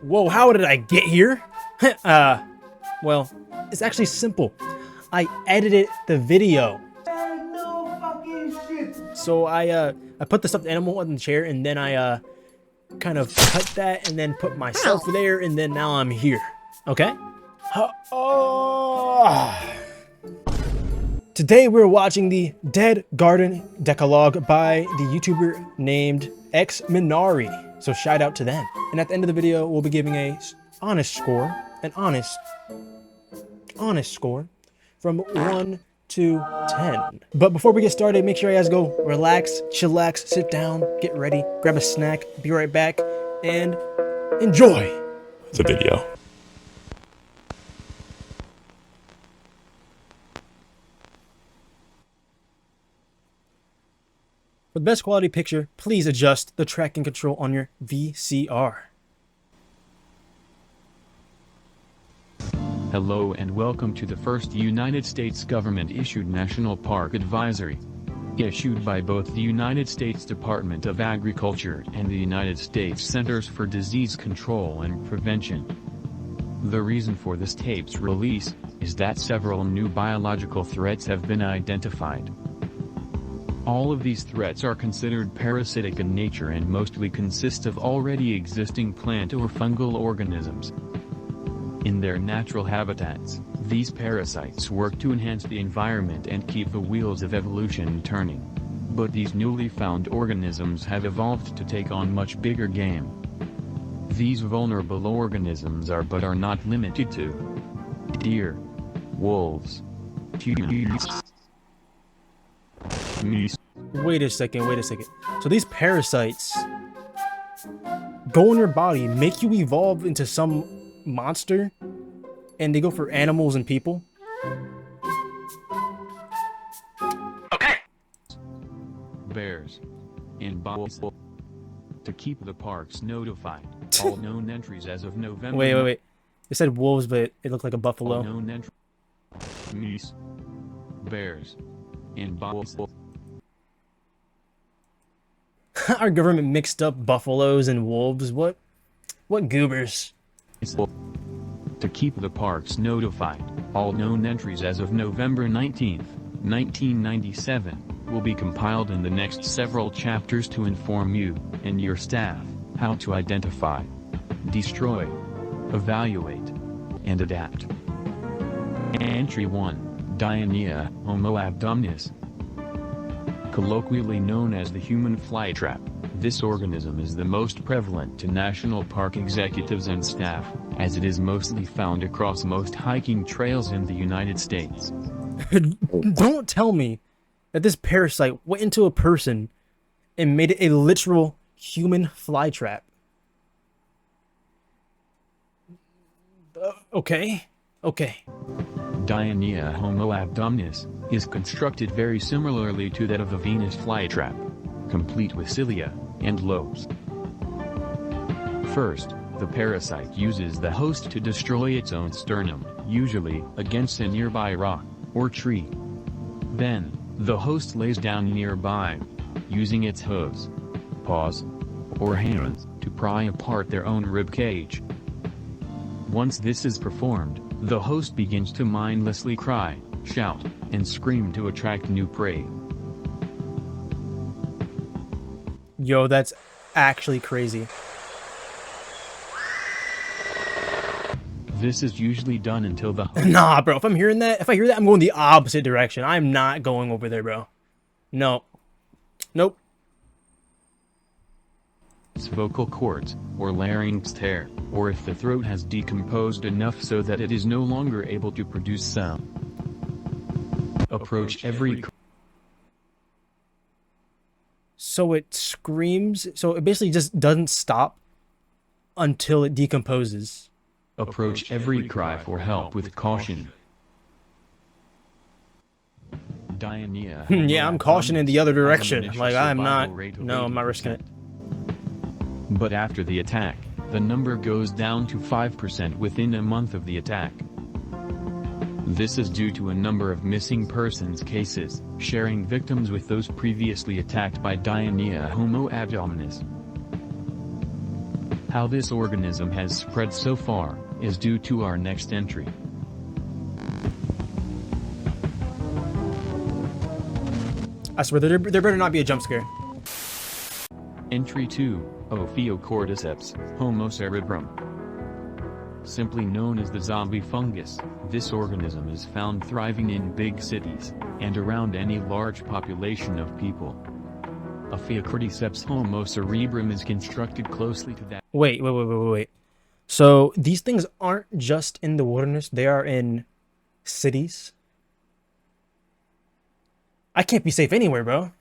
Whoa, how did I get here? Well, it's actually simple. I edited the video. No fucking shit. So I put the stuffed animal on the chair, and then I kind of cut that and then put myself there, and then now I'm here. Okay? Today we're watching the Dead Garden Decalogue by the YouTuber named X Minari. So shout out to them. And at the end of the video, we'll be giving a honest score, an honest score from 1 to 10. But before we get started, make sure you guys go relax, chillax, sit down, get ready, grab a snack, be right back, and enjoy the video. For the best quality picture, please adjust the tracking control on your VCR. Hello and welcome to the first United States government-issued National Park Advisory. Issued by both the United States Department of Agriculture and the United States Centers for Disease Control and Prevention. The reason for this tape's release is that several new biological threats have been identified. All of these threats are considered parasitic in nature and mostly consist of already existing plant or fungal organisms. In their natural habitats, these parasites work to enhance the environment and keep the wheels of evolution turning. But these newly found organisms have evolved to take on much bigger game. These vulnerable organisms are not limited to deer, wolves, geese. Wait a second. So these parasites go in your body, make you evolve into some monster, and they go for animals and people? Okay. Bears and bulls. To keep the parks notified, all known entries as of November. Wait. It said wolves, but it looked like a buffalo. All known entries. Bears and bulls. Our government mixed up buffaloes and wolves. What goobers? To keep the parks notified, all known entries as of November 19, 1997, will be compiled in the next several chapters to inform you and your staff how to identify, destroy, evaluate, and adapt. Entry 1, Dionea homoabdominis. Colloquially known as the human flytrap, this organism is the most prevalent to national park executives and staff, as it is mostly found across most hiking trails in the United States. Don't tell me that this parasite went into a person and made it a literal human flytrap. Okay. Dionea homoabdominis is constructed very similarly to that of the Venus flytrap, complete with cilia and lobes. First, the parasite uses the host to destroy its own sternum, usually against a nearby rock or tree. Then, the host lays down nearby, using its hooves, paws, or hands to pry apart their own rib cage. Once this is performed, the host begins to mindlessly cry, shout, and scream to attract new prey. Yo, that's actually crazy. This is usually done until the host Nah, bro, if I hear that, I'm going the opposite direction. I'm not going over there, bro. No. Nope. vocal cords, or larynx tear, or if the throat has decomposed enough so that it is no longer able to produce sound. Approach every So it screams, so it basically just doesn't stop until it decomposes. Approach every cry for help with caution. Dionea. Yeah, I'm cautioning the other direction. Like, I'm not risking it. But after the attack, the number goes down to 5% within a month of the attack. This is due to a number of missing persons cases, sharing victims with those previously attacked by Dionea homoabdominis. How this organism has spread so far is due to our next entry. I swear, there better not be a jump scare. Entry 2, Ophiocordyceps homocerebrum. Simply known as the zombie fungus, this organism is found thriving in big cities, and around any large population of people. Ophiocordyceps homocerebrum is constructed closely to that. Wait. So these things aren't just in the wilderness, they are in cities? I can't be safe anywhere, bro.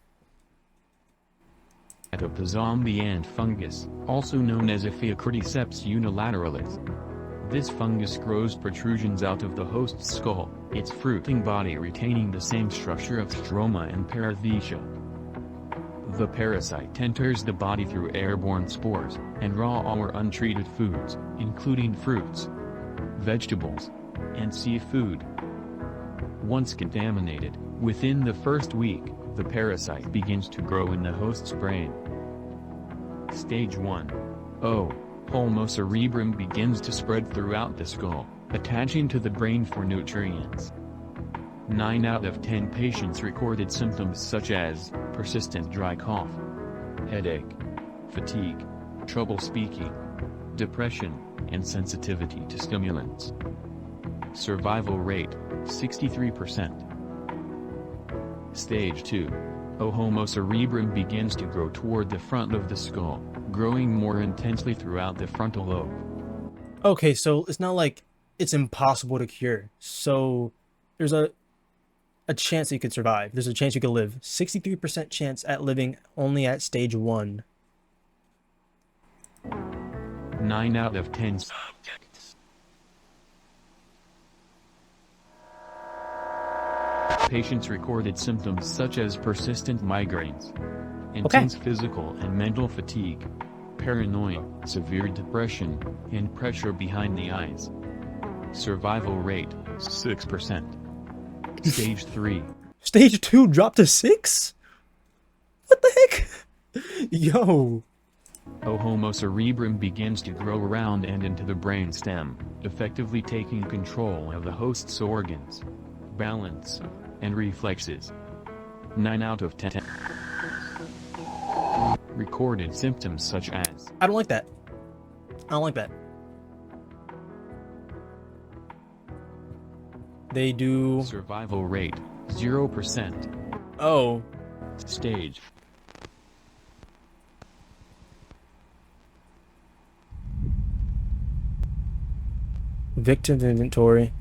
Of the zombie ant fungus, also known as Ophiocordyceps unilateralis. This fungus grows protrusions out of the host's skull, its fruiting body retaining the same structure of stroma and parathecia. The parasite enters the body through airborne spores, and raw or untreated foods, including fruits, vegetables, and seafood. Once contaminated, within the first week, the parasite begins to grow in the host's brain. Stage 1. Homocerebrum begins to spread throughout the skull, attaching to the brain for nutrients. 9 out of 10 patients recorded symptoms such as persistent dry cough, headache, fatigue, trouble speaking, depression, and sensitivity to stimulants. Survival rate, 63%. Stage 2. Homocerebrum begins to grow toward the front of the skull, growing more intensely throughout the frontal lobe. Okay, so it's not like it's impossible to cure. So there's a chance you could survive. There's a chance you could live. 63% chance at living only at stage 1. 9 out of 10 subjects. Patients recorded symptoms such as persistent migraines, intense physical and mental fatigue, paranoia, severe depression, and pressure behind the eyes. Survival rate, 6%. Stage 3. Stage 2 dropped to 6? What the heck? Yo. Homocerebrum begins to grow around and into the brain stem, effectively taking control of the host's organs, balance, and reflexes. 9 out of 10. Recorded symptoms such as... I don't like that. I don't like that. They do... Survival rate, 0%. Oh. Stage. Victim inventory.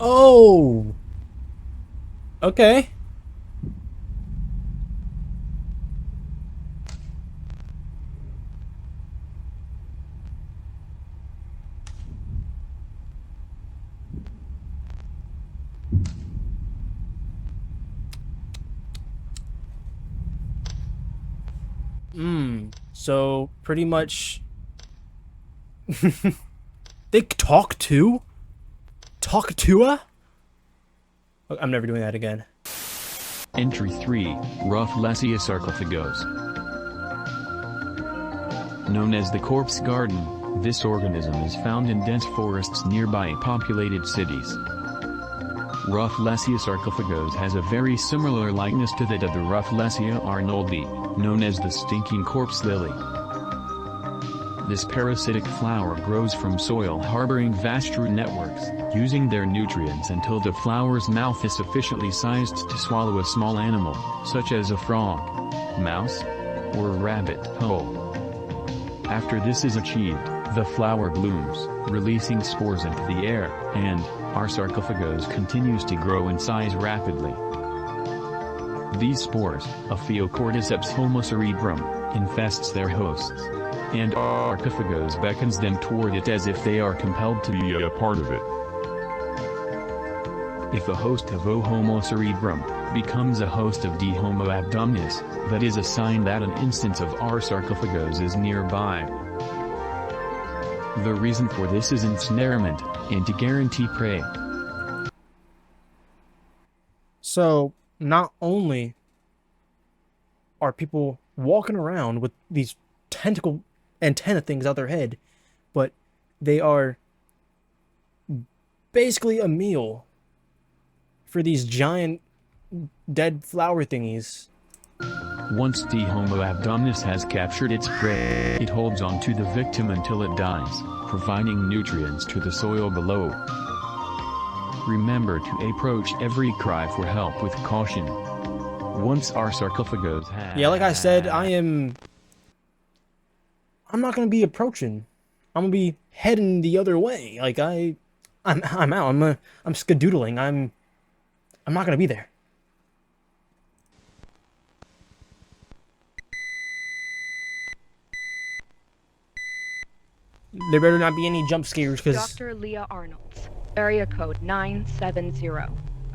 Oh. Okay. So pretty much they talk to? Talk to her? I'm never doing that again. Entry 3, Rafflesia sarcophagos. Known as the corpse garden, this organism is found in dense forests nearby populated cities. Rafflesia sarcophagos has a very similar likeness to that of the Rafflesia arnoldi, known as the stinking corpse lily. This parasitic flower grows from soil harboring vast root networks, using their nutrients until the flower's mouth is sufficiently sized to swallow a small animal, such as a frog, mouse, or rabbit whole. After this is achieved, the flower blooms, releasing spores into the air, and our sarcophagos continues to grow in size rapidly. These spores, Ophiocordyceps homocerebrum, infests their hosts, and sarcophagos beckons them toward it as if they are compelled to be a part of it. If a host of O Homo cerebrum becomes a host of D Homo abdominis, that is a sign that an instance of R sarcophagos is nearby. The reason for this is ensnarement, and to guarantee prey. So, not only are people walking around with these tentacle antenna things out their head, but they are basically a meal for these giant dead flower thingies. Once D Homo abdominis has captured its prey, it holds on to the victim until it dies, providing nutrients to the soil below. Remember to approach every cry for help with caution. Once our sarcophagos have... Yeah, like I said, I'm not gonna be approaching. I'm gonna be heading the other way. Like I'm out. I'm skedoodling. I'm not gonna be there. There better not be any jump scares, because Dr. Leah Arnold's, area code 970,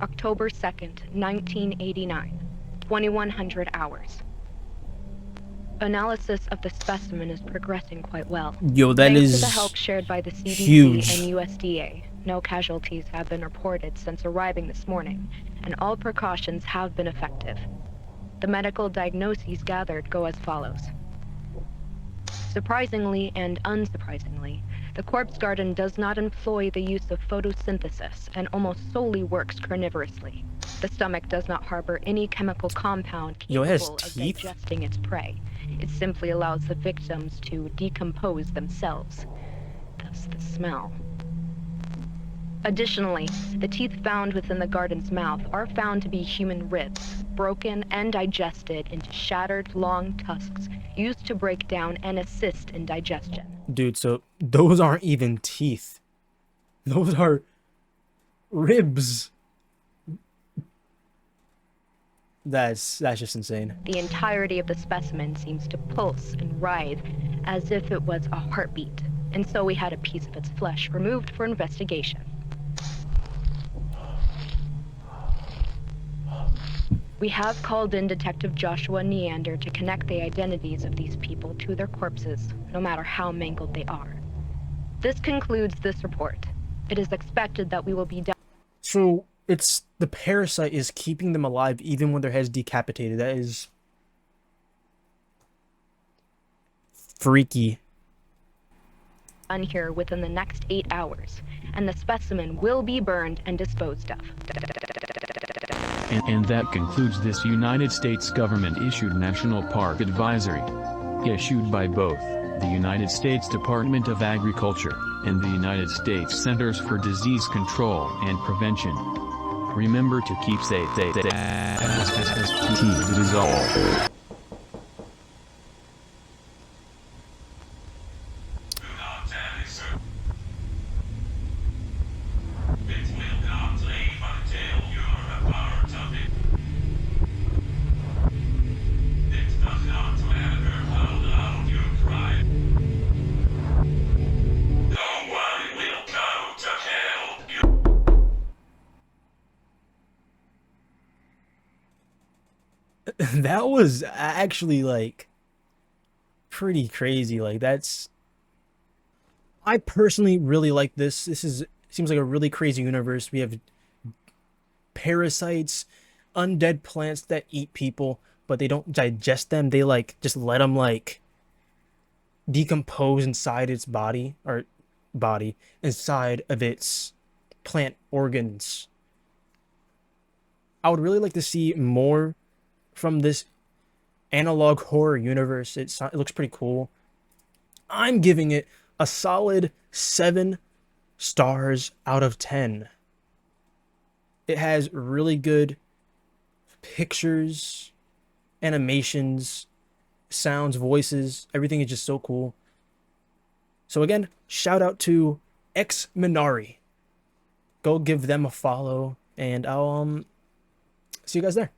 October 2nd, 1989, 2100 hours. Analysis of the specimen is progressing quite well. Yo, that Thanks is to the help shared by the CDC huge. and USDA, no casualties have been reported since arriving this morning, and all precautions have been effective. The medical diagnoses gathered go as follows. Surprisingly and unsurprisingly, the corpse garden does not employ the use of photosynthesis and almost solely works carnivorously. The stomach does not harbor any chemical compound Yo, it has capable of teeth? digesting its prey. It simply allows the victims to decompose themselves. Thus the smell. Additionally, the teeth found within the garden's mouth are found to be human ribs, broken and digested into shattered long tusks used to break down and assist in digestion. Dude, so those aren't even teeth. Those are ribs. That's just insane. The entirety of the specimen seems to pulse and writhe as if it was a heartbeat, and so we had a piece of its flesh removed for investigation. We have called in Detective Joshua Neander to connect the identities of these people to their corpses, no matter how mangled they are. This concludes this report. It is expected that we will be done. So it's the parasite is keeping them alive even when their head's decapitated. That is freaky. Done here within the next 8 hours, and the specimen will be burned and disposed of. And that concludes this United States government-issued National Park Advisory, issued by both the United States Department of Agriculture and the United States Centers for Disease Control and Prevention. Remember to keep safe. It is all. That was actually like pretty crazy. Like that's I personally really like this. Seems like a really crazy universe. We have parasites, undead plants that eat people, but they don't digest them. They like just let them like decompose inside its body inside of its plant organs. I would really like to see more from this analog horror universe. It looks pretty cool. I'm giving it a solid 7 stars out of 10. It has really good pictures, animations, sounds, voices. Everything is just so cool. So again, shout out to X Minari. Go give them a follow, and I'll see you guys there.